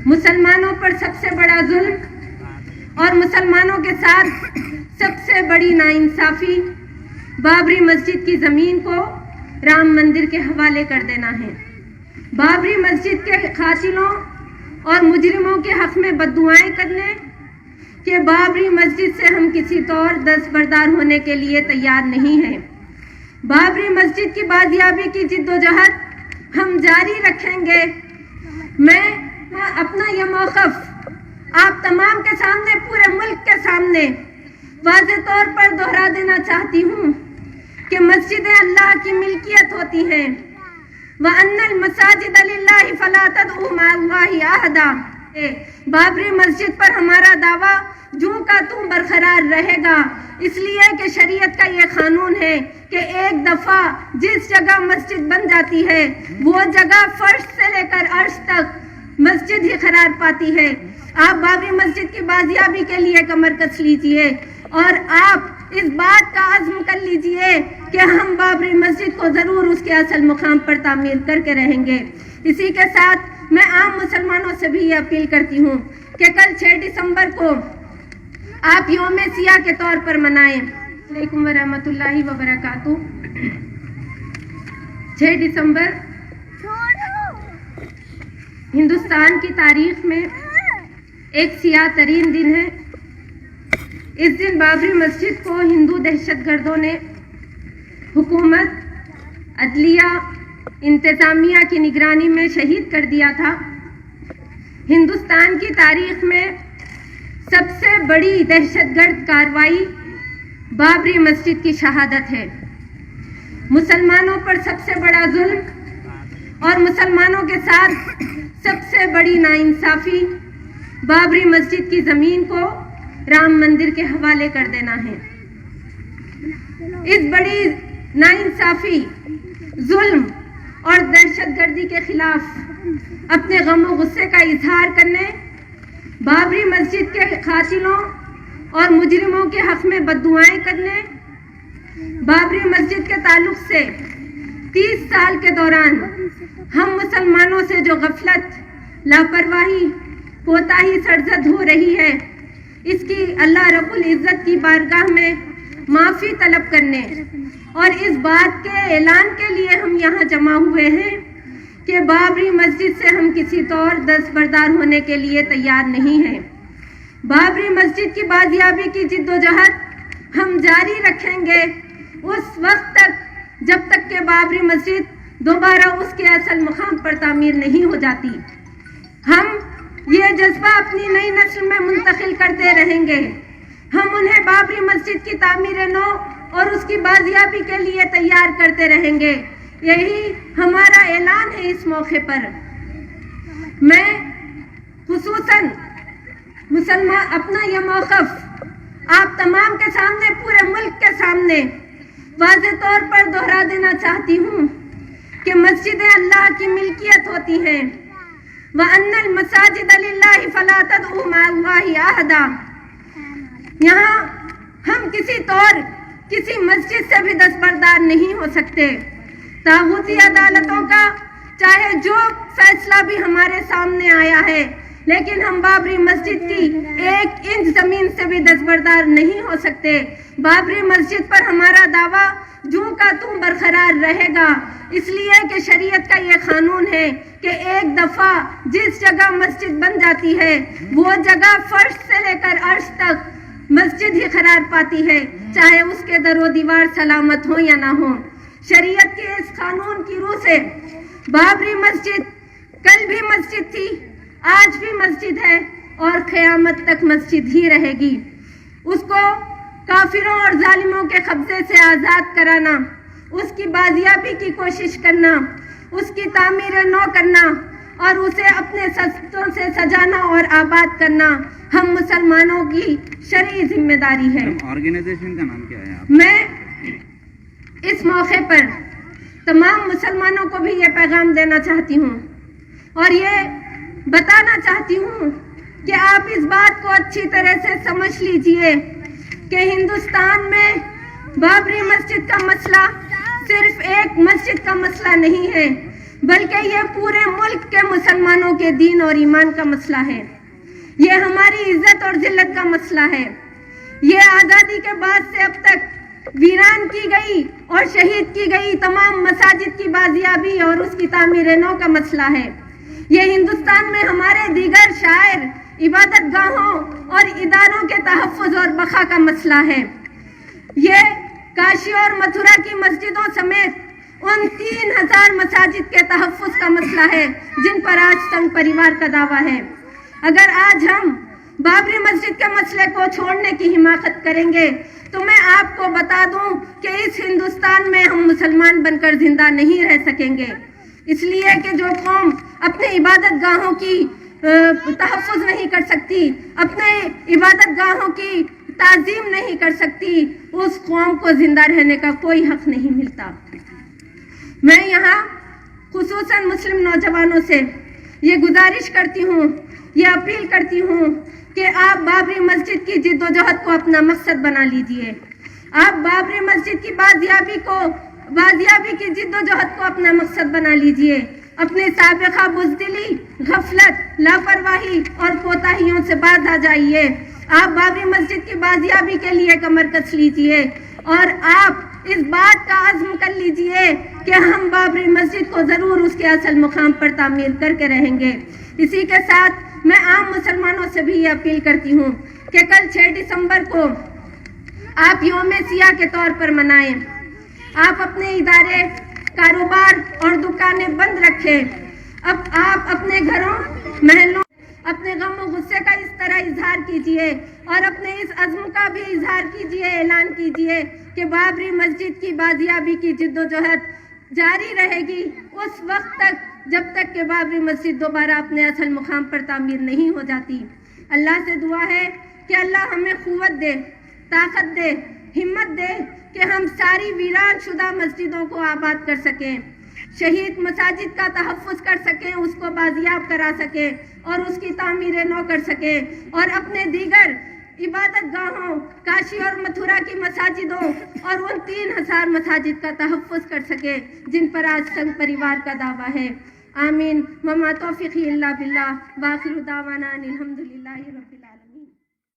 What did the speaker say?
मुसलमानों पर सबसे बड़ा जुल्म और मुसलमानों के साथ सबसे बड़ी नाइंसाफी बाबरी मस्जिद की ज़मीन को राम मंदिर के हवाले कर देना है। बाबरी मस्जिद के कातिलों और मुजरिमों के हक में बद्दुआएं करने कि बाबरी मस्जिद से हम किसी तौर दस्तबरदार होने के लिए तैयार नहीं हैं। बाबरी मस्जिद की बाजियाबी की जिद्दोजहद हम जारी रखेंगे। मैं अपना यह मौक़िफ़ आप तमाम के सामने, पूरे मुल्क के सामने वाज़ेह तौर पर दोहरा देना चाहती हूँ कि मस्जिदें अल्लाह की मिल्कियत होती हैं। व अन्नल मसाजिद लिल्लाहि फला तदउ मअल्लाहि अहदा। बाबरी मस्जिद पर हमारा दावा जूं का तूं बरकरार रहेगा, इसलिए कि शरीयत का ये कानून है कि एक दफ़ा जिस जगह मस्जिद बन जाती है वो जगह फर्श से लेकर अर्श तक मस्जिद ही करार पाती है। आप बाबरी मस्जिद की बाजियाबी के लिए कमर कस लीजिए और आप इस बात का अज़्म कर लीजिए कि हम बाबरी मस्जिद को ज़रूर उसके असल मुकाम पर तामीर करके रहेंगे। इसी के साथ मैं आम मुसलमानों से भी ये अपील करती हूँ कि कल 6 दिसंबर को आप यौम सियाह के तौर पर मनाएं। अलैकुम व रहमतुल्लाहि व बरकातुहू। 6 दिसंबर हिंदुस्तान की तारीख में एक सियाह तरीन दिन है। इस दिन बाबरी मस्जिद को हिंदू दहशतगर्दों ने हुकूमत, अदलिया, इंतज़ामिया की निगरानी में शहीद कर दिया था। हिंदुस्तान की तारीख में सबसे बड़ी दहशतगर्द कार्रवाई बाबरी मस्जिद की शहादत है। मुसलमानों पर सबसे बड़ा जुल्म और मुसलमानों के साथ सबसे बड़ी नाइंसाफी बाबरी मस्जिद की ज़मीन को राम मंदिर के हवाले कर देना है। इस बड़ी नाइंसाफी, जुल्म और दहशतगर्दी के खिलाफ अपने गम और गुस्से का इजहार करने, बाबरी मस्जिद के कातिलों और मुजरिमों के हक में बद्दुआएं करने, बाबरी मस्जिद के ताल्लुक से 30 साल के दौरान हम मुसलमानों से जो गफलत, लापरवाही, कोताही सरजद हो रही है, इसकी अल्लाह रब्बुल इज़्ज़त की बारगाह में माफ़ी तलब करने और इस बात के ऐलान के लिए हम यहाँ जमा हुए हैं कि बाबरी मस्जिद से हम किसी तौर दस्तबरदार होने के लिए तैयार नहीं हैं। बाबरी मस्जिद की बाजियाबी की जिद्दोजहद हम जारी रखेंगे उस वक्त तक जब तक कि बाबरी मस्जिद दोबारा उसके असल मुकाम पर तामीर नहीं हो जाती। हम ये जज्बा अपनी नई नस्ल में मुंतकिल करते रहेंगे। हम उन्हें बाबरी मस्जिद की तामीर नौ और उसकी बाजियाबी के लिए तैयार करते रहेंगे। यही हमारा ऐलान है। इस मौके पर मैं खुसूसन मुसलमान अपना यह मौक़िफ़ आप तमाम के सामने, पूरे मुल्क के सामने वाज़ेह तौर पर दोहरा देना चाहती हूँ कि मस्जिदें अल्लाह की मिल्कियत होती हैं। व अन्नल मसाजिद लिल्लाहि फला तदउ मअल्लाहि अहदा। यहाँ हम किसी तौर किसी मस्जिद से भी दस्तबरदार नहीं हो सकते। तागूती अदालतों का चाहे जो फैसला भी हमारे सामने आया है, लेकिन हम बाबरी मस्जिद की 1 इंच जमीन से भी दस्तबरदार नहीं हो सकते। बाबरी मस्जिद पर हमारा दावा जूं का तूं बरकरार रहेगा, इसलिए कि शरीयत का ये कानून है कि एक दफ़ा जिस जगह मस्जिद बन जाती है वो जगह फर्श से लेकर अर्श तक मस्जिद ही करार पाती है, चाहे उसके दरो दीवार सलामत हो या ना हो। शरीयत के इस कानून की रूह से बाबरी मस्जिद कल भी मस्जिद थी, आज भी मस्जिद है और क़यामत तक मस्जिद ही रहेगी। उसको काफिरों और जालिमों के कब्जे से आज़ाद कराना, उसकी बाजियाबी की कोशिश करना, उसकी तामीर नौ करना और उसे अपने सस्तों से सजाना और आबाद करना हम मुसलमानों की शरई जिम्मेदारी है। ऑर्गेनाइजेशन का नाम क्या है? मैं इस मौके पर तमाम मुसलमानों को भी ये पैगाम देना चाहती हूँ और ये बताना चाहती हूँ कि आप इस बात को अच्छी तरह से समझ लीजिए कि हिंदुस्तान में बाबरी मस्जिद का मसला सिर्फ एक मस्जिद का मसला नहीं है। बल्कि ये पूरे मुल्क के मुसलमानों के दीन और ईमान का मसला है। ये हमारी इज्जत और जिल्लत का मसला है। ये आज़ादी के बाद से अब तक वीरान की गई और शहीद की गई तमाम मसाजिद की बाजियाबी और उसकी तामीर नौ का मसला है। ये हिंदुस्तान में हमारे दीगर शायर, इबादत गाहों और इदारों के तहफ़्फ़ुज़ और बक़ा का मसला है। ये काशी और मथुरा की मस्जिदों समेत उन 3000 मसाजिद के तहफ़्फ़ुज़ का मसला है जिन पर आज संघ परिवार का दावा है। अगर आज हम बाबरी मस्जिद के मसले को छोड़ने की हिमाकत करेंगे तो मैं आपको बता दूं कि इस हिंदुस्तान में हम मुसलमान बनकर जिंदा नहीं रह सकेंगे। इसलिए कि जो कौम अपने इबादत गाहों की तहफ़्फ़ुज़ नहीं कर सकती, अपने इबादत गाहों की ताज़ीम नहीं कर सकती, उस कौम को जिंदा रहने का कोई हक नहीं मिलता। मैं यहाँ खुसूसन मुस्लिम नौजवानों से ये गुजारिश करती हूँ, ये अपील करती हूँ कि आप बाबरी मस्जिद की जिद्दोजहद को अपना मकसद बना लीजिए। आप बाबरी मस्जिद की बाजियाबी की जिद्दोजहद को अपना मकसद बना लीजिए। अपने साबिक़ा बुज़दिली, गफलत, लापरवाही और कोताहियों से बाज आ जाइए। आप बाबरी मस्जिद की बाजियाबी के लिए कमर कस लीजिए और आप इस बात का अज़्म कर लीजिए कि हम बाबरी मस्जिद को ज़रूर उसके असल मुकाम पर तामीर करके रहेंगे। इसी के साथ मैं आम मुसलमानों से भी ये अपील करती हूँ कि कल 6 दिसंबर को आप यौम सियाह के तौर पर मनाएं। आप अपने इदारे, कारोबार और दुकानें बंद रखें। अब आप अपने घरों, महलों, अपने गम और गुस्से का इस तरह इजहार कीजिए और अपने इस अज़्म का भी इजहार कीजिए, ऐलान कीजिए कि बाबरी मस्जिद की बाजियाबी की जिद्दोजहद जारी रहेगी उस वक्त तक जब तक कि बाबरी मस्जिद दोबारा अपने असल मुकाम पर तामीर नहीं हो जाती। अल्लाह से दुआ है कि अल्लाह हमें क़ुव्वत दे, ताकत दे, हिम्मत दे कि हम सारी वीरान शुदा मस्जिदों को आबाद कर सकें, शहीद मसाजिद का तहफ़्फ़ुज़ कर सकें, उसको बाजियाब करा सकें और उसकी तामीर नौ कर सकें और अपने दीगर इबादत गाहों, काशी और मथुरा की मसाजिदों और उन 3000 मसाजिद का तहफ़्फ़ुज़ कर सके जिन पर आज संघ परिवार का दावा है। आमीन। वमा तौफ़ीक़ी इल्ला बिल्लाह। व आखिरु दावाना अनिल हम्दुलिल्लाहि रब्बिल आलमीन।